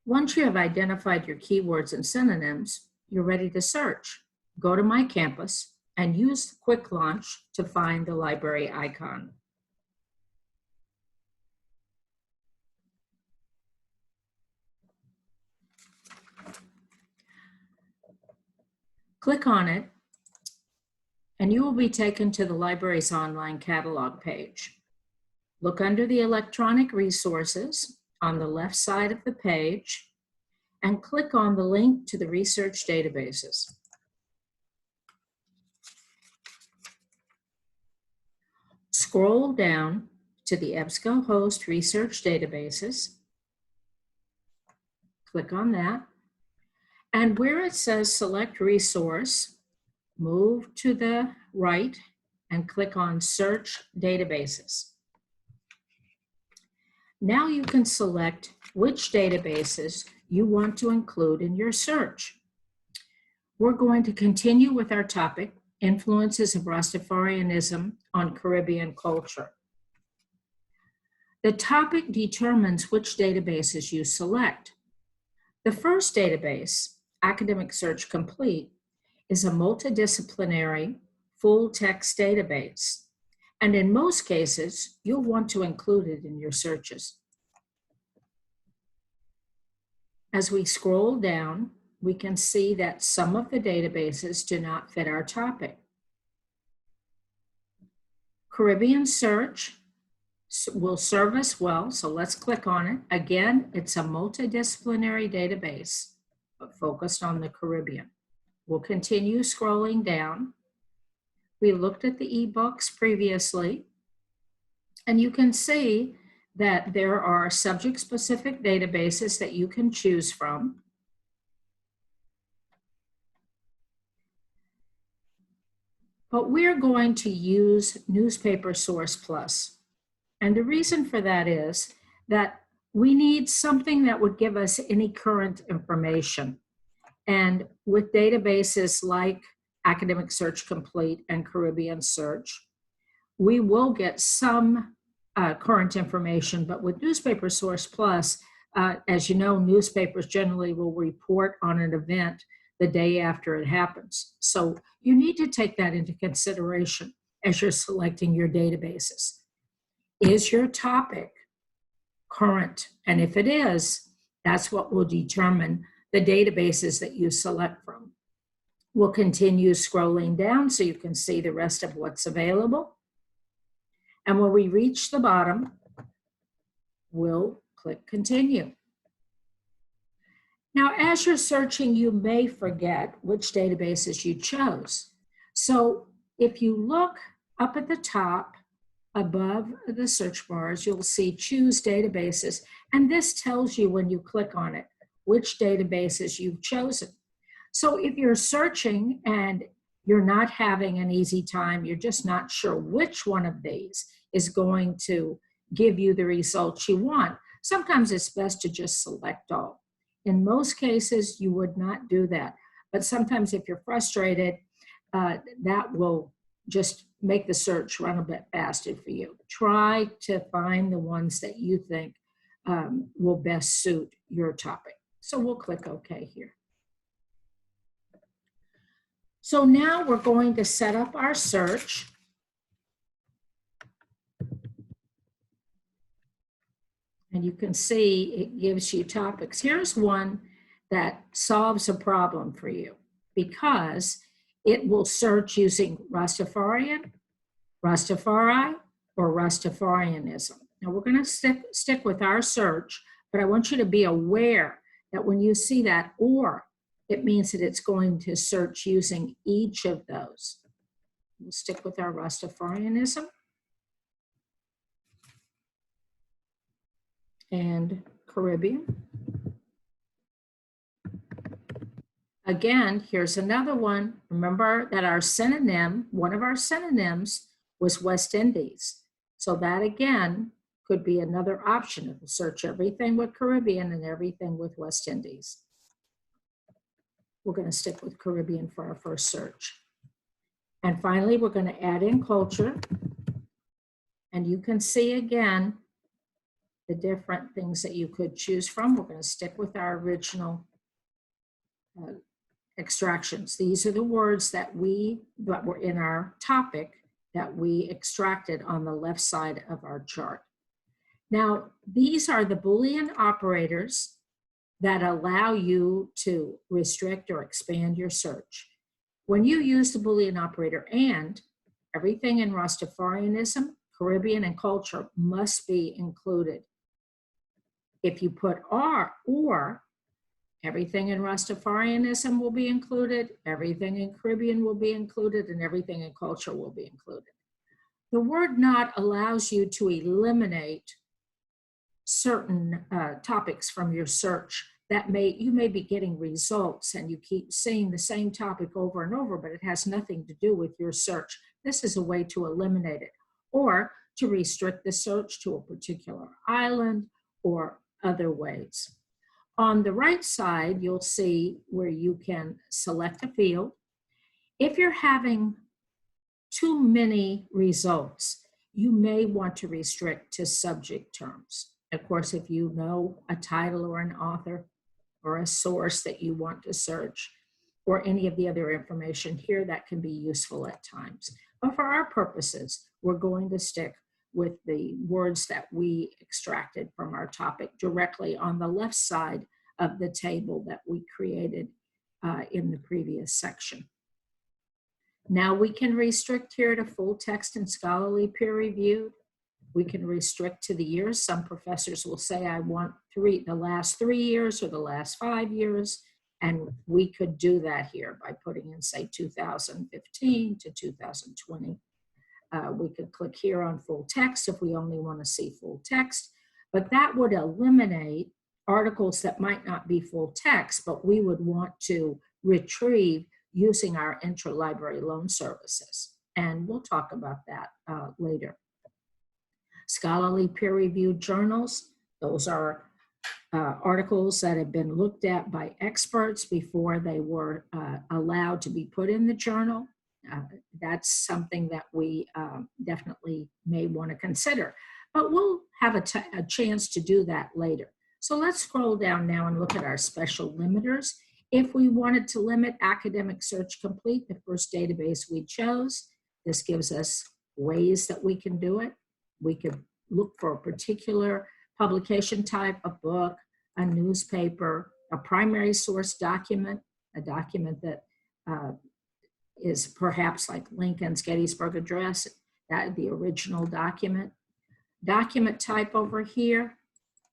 Once you have identified your keywords and synonyms, you're ready to search. Go to My Campus and use the Quick Launch to find the library icon. Click on it, and you will be taken to the library's online catalog page. Look under the electronic resources on the left side of the page and click on the link to the research databases. Scroll down to the EBSCOHost Research Databases. Click on that. And where it says Select Resource, move to the right and click on Search Databases. Now you can select which databases you want to include in your search. We're going to continue with our topic, Influences of Rastafarianism on Caribbean Culture. The topic determines which databases you select. The first database, Academic Search Complete, is a multidisciplinary full-text database, and in most cases, you'll want to include it in your searches. As we scroll down, we can see that some of the databases do not fit our topic. Caribbean Search will serve us well, so let's click on it. Again, it's a multidisciplinary database, but focused on the Caribbean. We'll continue scrolling down. We looked at the ebooks previously, and you can see that there are subject-specific databases that you can choose from. But we're going to use Newspaper Source Plus. And the reason for that is that we need something that would give us any current information. And with databases like Academic Search Complete and Caribbean Search, we will get some current information, but with Newspaper Source Plus, as you know, newspapers generally will report on an event the day after it happens. So you need to take that into consideration as you're selecting your databases. Is your topic current? And if it is, that's what will determine the databases that you select from. We'll continue scrolling down so you can see the rest of what's available. And when we reach the bottom, we'll click Continue. Now, as you're searching, you may forget which databases you chose. So if you look up at the top above the search bars, you'll see Choose Databases. And this tells you when you click on it, which databases you've chosen. So if you're searching and you're not having an easy time, you're just not sure which one of these is going to give you the results you want, sometimes it's best to just select all. In most cases, you would not do that. But sometimes if you're frustrated, that will just make the search run a bit faster for you. Try to find the ones that you think will best suit your topic. So we'll click OK here. So now we're going to set up our search. And you can see it gives you topics. Here's one that solves a problem for you because it will search using Rastafarian, Rastafari, or Rastafarianism. Now we're going to stick with our search, but I want you to be aware that when you see that or, it means that it's going to search using each of those. We'll stick with our Rastafarianism. And Caribbean. Again, here's another one. Remember that our synonym, one of our synonyms was West Indies. So that again could be another option. It will search everything with Caribbean and everything with West Indies. We're going to stick with Caribbean for our first search. And finally, we're going to add in culture. And you can see again the different things that you could choose from. We're going to stick with our original extractions. These are the words that were in our topic that we extracted on the left side of our chart. Now, these are the Boolean operators that allow you to restrict or expand your search. When you use the Boolean operator and, everything in Rastafarianism, Caribbean, and culture must be included. If you put or, everything in Rastafarianism will be included, everything in Caribbean will be included, and everything in culture will be included. The word not allows you to eliminate certain topics from your search that you may be getting results and you keep seeing the same topic over and over, but it has nothing to do with your search. This is a way to eliminate it, or to restrict the search to a particular island or other ways. On the right side, you'll see where you can select a field. If you're having too many results, you may want to restrict to subject terms. Of course, if you know a title or an author or a source that you want to search, or any of the other information here, that can be useful at times. But for our purposes, we're going to stick with the words that we extracted from our topic directly on the left side of the table that we created in the previous section. Now we can restrict here to full text and scholarly peer reviewed. We can restrict to the years. Some professors will say, I want the last 3 years or the last 5 years. And we could do that here by putting in, say, 2015 to 2020. We could click here on full text if we only want to see full text, but that would eliminate articles that might not be full text, but we would want to retrieve using our interlibrary loan services. And we'll talk about that later. Scholarly peer-reviewed journals, those are articles that have been looked at by experts before they were allowed to be put in the journal. That's something that we definitely may want to consider, but we'll have a chance to do that later. So let's scroll down now and look at our special limiters. If we wanted to limit Academic Search Complete, the first database we chose, this gives us ways that we can do it. We could look for a particular publication type, a book, a newspaper, a primary source document, a document that is perhaps like Lincoln's Gettysburg Address, that the original document. Document type over here,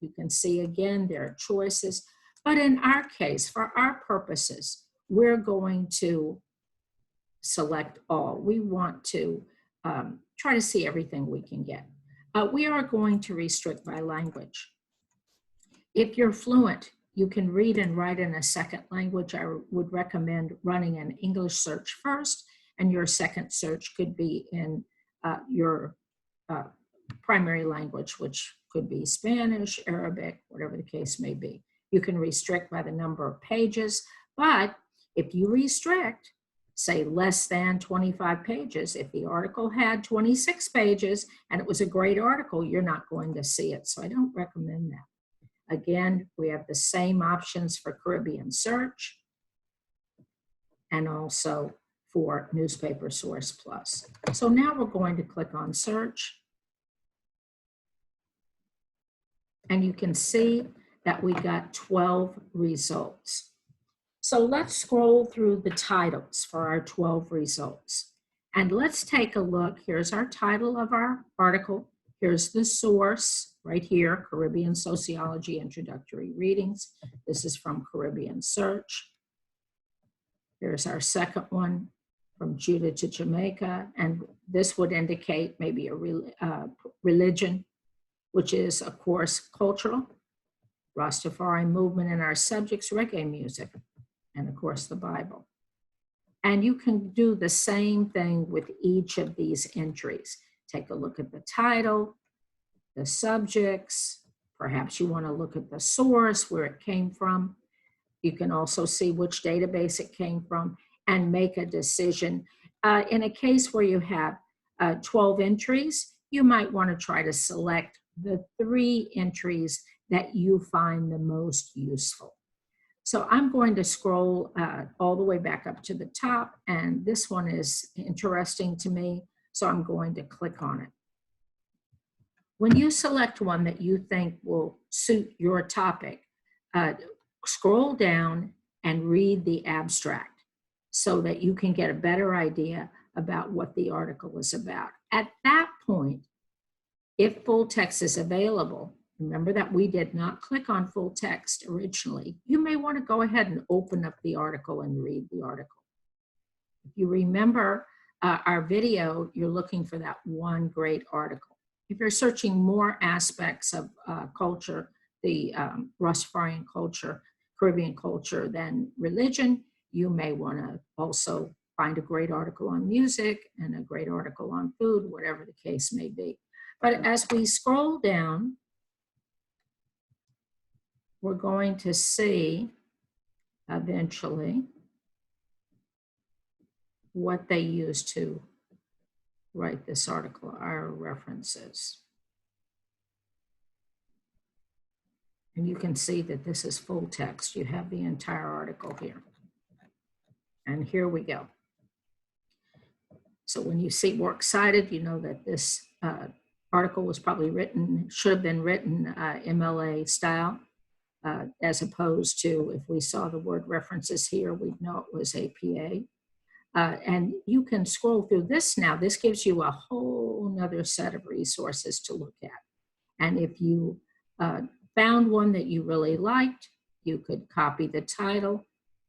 you can see again there are choices, but in our case, for our purposes, we're going to select all. We want to try to see everything we can get. We are going to restrict by language. If you're fluent, you can read and write in a second language. I would recommend running an English search first, and your second search could be in your primary language, which could be Spanish, Arabic, whatever the case may be. You can restrict by the number of pages, but if you restrict, say less than 25 pages, if the article had 26 pages and it was a great article, you're not going to see it. So I don't recommend that. Again, we have the same options for Caribbean search and also for Newspaper Source Plus. So now we're going to click on search. And you can see that we got 12 results. So let's scroll through the titles for our 12 results. And let's take a look. Here's our title of our article. Here's the source right here, Caribbean Sociology Introductory Readings. This is from Caribbean Search. Here's our second one, From Judah to Jamaica. And this would indicate maybe a religion, which is, of course, cultural. Rastafari movement and our subjects, reggae music, and of course the Bible. And you can do the same thing with each of these entries. Take a look at the title, the subjects, perhaps you want to look at the source, where it came from. You can also see which database it came from and make a decision. In a case where you have 12 entries, you might want to try to select the 3 entries that you find the most useful. So I'm going to scroll all the way back up to the top, and this one is interesting to me, so I'm going to click on it. When you select one that you think will suit your topic, scroll down and read the abstract so that you can get a better idea about what the article is about. At that point, if full text is available, remember that we did not click on full text originally, you may want to go ahead and open up the article and read the article. If you remember our video, you're looking for that one great article. If you're searching more aspects of culture, the Rastafarian culture, Caribbean culture than religion, you may want to also find a great article on music and a great article on food, whatever the case may be. But as we scroll down, we're going to see eventually what they use to write this article, our references. And you can see that this is full text. You have the entire article here. And here we go. So when you see works cited, you know that this article was probably written, should have been written MLA style, as opposed to if we saw the word references here, we'd know it was APA. And you can scroll through this now. This gives you a whole nother set of resources to look at. And if you found one that you really liked, you could copy the title.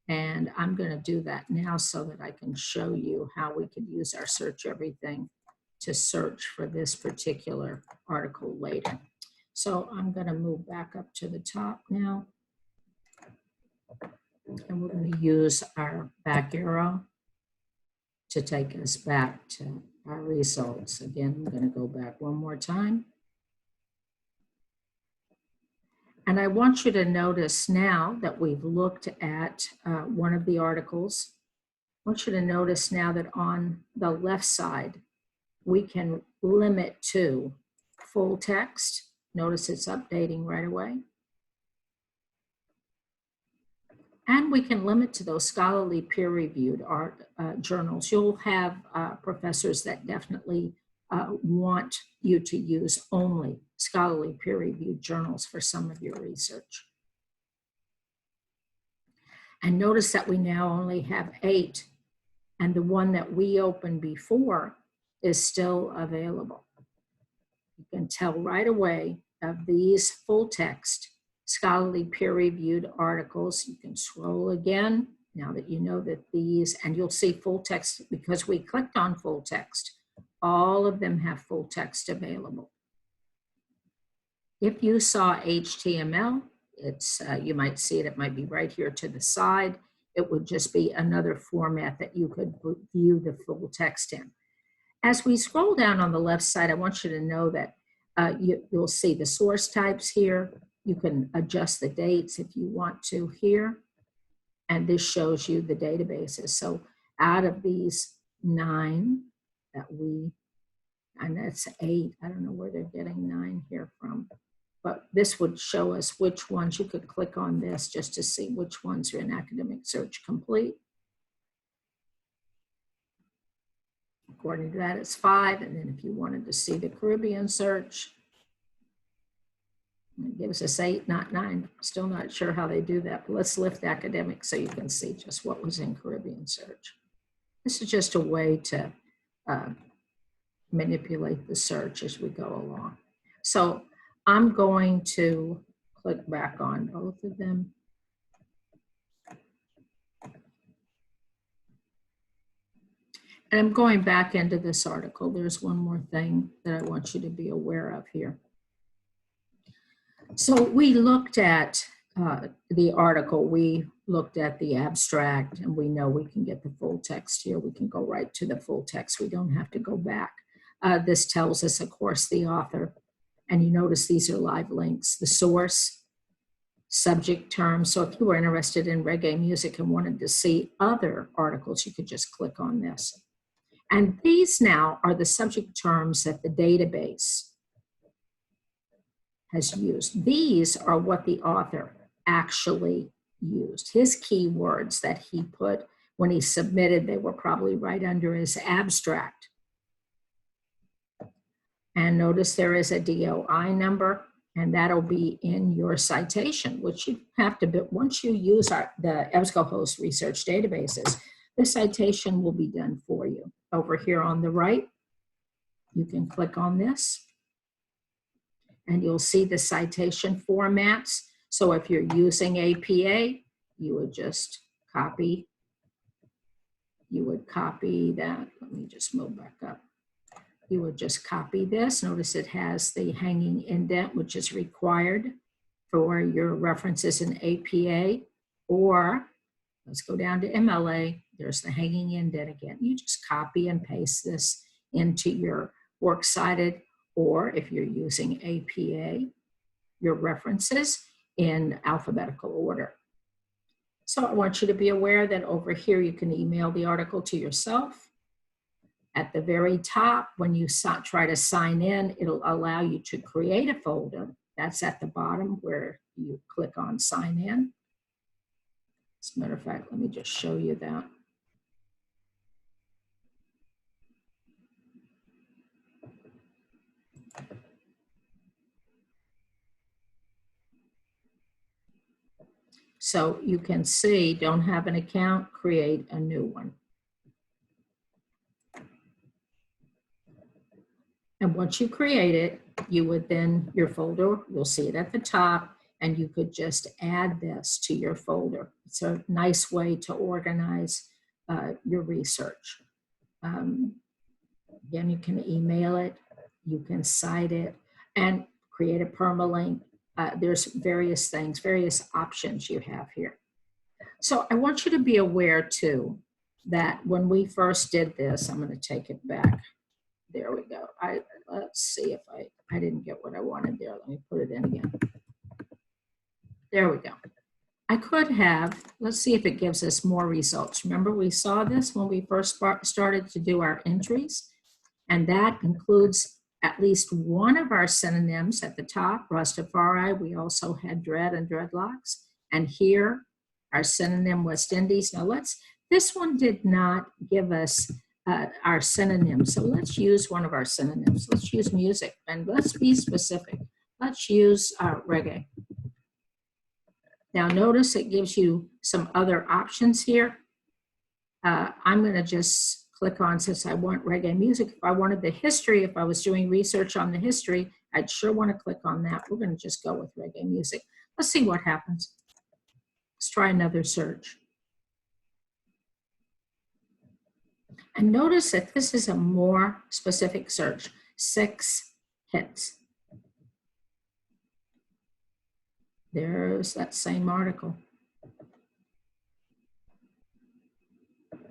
And I'm going to do that now so that I can show you how we could use our search everything to search for this particular article later. So I'm going to move back up to the top now. And we're going to use our back arrow to take us back to our results. Again, I'm going to go back one more time. And I want you to notice now that we've looked at one of the articles, I want you to notice now that on the left side, we can limit to full text. Notice it's updating right away. And we can limit to those scholarly peer-reviewed journals. You'll have professors that definitely want you to use only scholarly peer-reviewed journals for some of your research. And notice that we now only have 8, and the one that we opened before is still available. You can tell right away of these full text scholarly peer-reviewed articles. You can scroll again now that you know that these, and you'll see full text because we clicked on full text. All of them have full text available. If you saw HTML, it's you might see it might be right here to the side. It would just be another format that you could view the full text in. As we scroll down on the left side, I want you to know that you'll see the source types here. You can adjust the dates if you want to here. And this shows you the databases. So out of these 9 that and that's 8, I don't know where they're getting 9 here from, but this would show us which ones. You could click on this just to see which ones are in Academic Search Complete. According to that, it's 5. And then if you wanted to see the Caribbean search, it gives us 8, not 9. Still not sure how they do that, but let's lift academic so you can see just what was in Caribbean search. This is just a way to manipulate the search as we go along. So I'm going to click back on both of them. And I'm going back into this article. There's one more thing that I want you to be aware of here. So we looked at the article, we looked at the abstract, and we know we can get the full text here. We can go right to the full text. We don't have to go back. This tells us, of course, the author. And you notice these are live links, the source, subject terms. So if you were interested in reggae music and wanted to see other articles, you could just click on this. And these now are the subject terms that the database has used. These are what the author actually used. His keywords that he put when he submitted, they were probably right under his abstract. And notice there is a DOI number, and that'll be in your citation, which you have to, once you use the EBSCOHost Research Databases, the citation will be done for you. Over here on the right, you can click on this, and you'll see the citation formats. So if you're using APA, you would just copy. You would copy that. Let me just move back up. You would just copy this. Notice it has the hanging indent, which is required for your references in APA. Or let's go down to MLA. There's the hanging indent again. You just copy and paste this into your works cited, or if you're using APA, your references in alphabetical order. So I want you to be aware that over here you can email the article to yourself. At the very top, when you try to sign in, it'll allow you to create a folder. That's at the bottom where you click on sign in. As a matter of fact, let me just show you that. So you can see, don't have an account, create a new one. And once you create it, you would then, your folder, you'll see it at the top, and you could just add this to your folder. It's a nice way to organize your research. Again, you can email it, you can cite it, and create a permalink. There's various things, various options you have here. So I want you to be aware too, that when we first did this, I'm going to take it back. There we go. Let's see if I didn't get what I wanted there. Let me put it in again. There we go. I could have, let's see if it gives us more results. Remember, we saw this when we first started to do our entries, and that includes at least one of our synonyms at the top, Rastafari. We also had dread and dreadlocks. And here, our synonym West Indies. Now this one did not give us our synonyms. So let's use one of our synonyms. Let's use music, and let's be specific. Let's use reggae. Now notice it gives you some other options here. I'm going to just click on, since I want reggae music. If I wanted the history, if I was doing research on the history, I'd sure want to click on that. We're going to just go with reggae music. Let's see what happens. Let's try another search. And notice that this is a more specific search, 6 hits. There's that same article.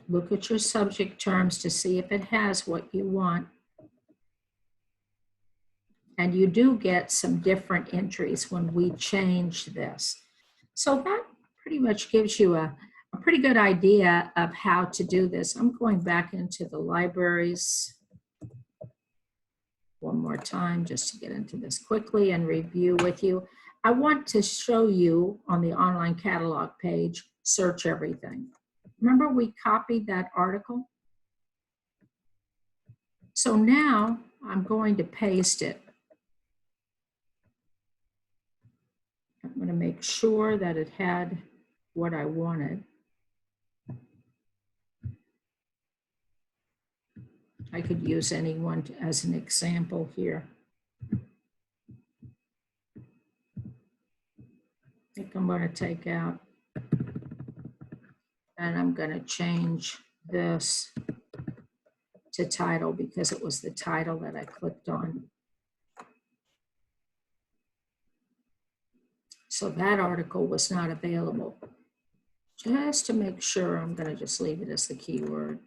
Look at your subject terms to see if it has what you want. And you do get some different entries when we change this. So that pretty much gives you a pretty good idea of how to do this. I'm going back into the libraries one more time just to get into this quickly and review with you. I want to show you on the online catalog page, search everything. Remember we copied that article? So now I'm going to paste it. I'm going to make sure that it had what I wanted. I could use anyone as an example here. I think I'm going to take out, and I'm going to change this to title because it was the title that I clicked on. So that article was not available. Just to make sure, I'm going to just leave it as the keyword.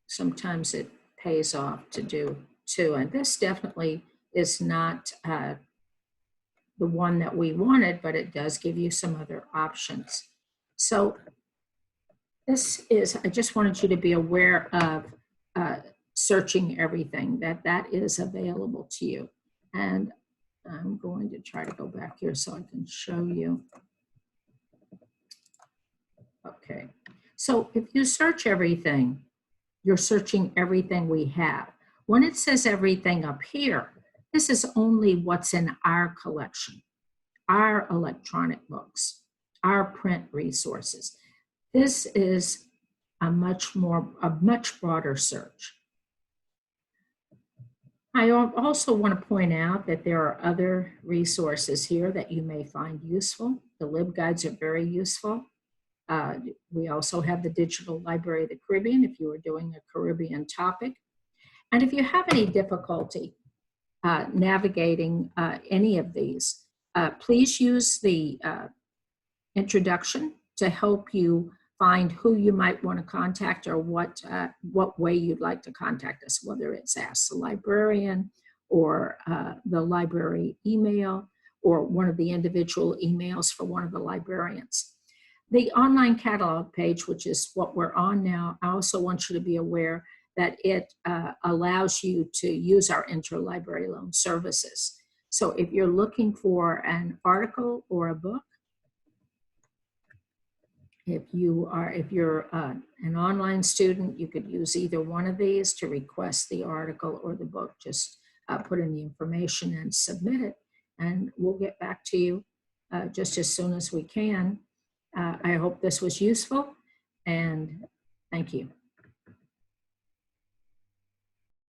Sometimes it pays off to do too. And this definitely is not the one that we wanted, but it does give you some other options. So this is, I just wanted you to be aware of searching everything, that is available to you. And I'm going to try to go back here so I can show you. Okay, so if you search everything, you're searching everything we have. When it says everything up here, this is only what's in our collection, our electronic books, our print resources. This is a much broader search. I also want to point out that there are other resources here that you may find useful. The LibGuides are very useful. We also have the Digital Library of the Caribbean if you are doing a Caribbean topic. And if you have any difficulty navigating any of these, please use the introduction to help you find who you might want to contact or what way you'd like to contact us, whether it's Ask the Librarian or the library email or one of the individual emails for one of the librarians. The online catalog page, which is what we're on now, I also want you to be aware that it allows you to use our interlibrary loan services. So if you're looking for an article or a book, if you're an online student, you could use either one of these to request the article or the book. Just put in the information and submit it, and we'll get back to you just as soon as we can. I hope this was useful, and thank you.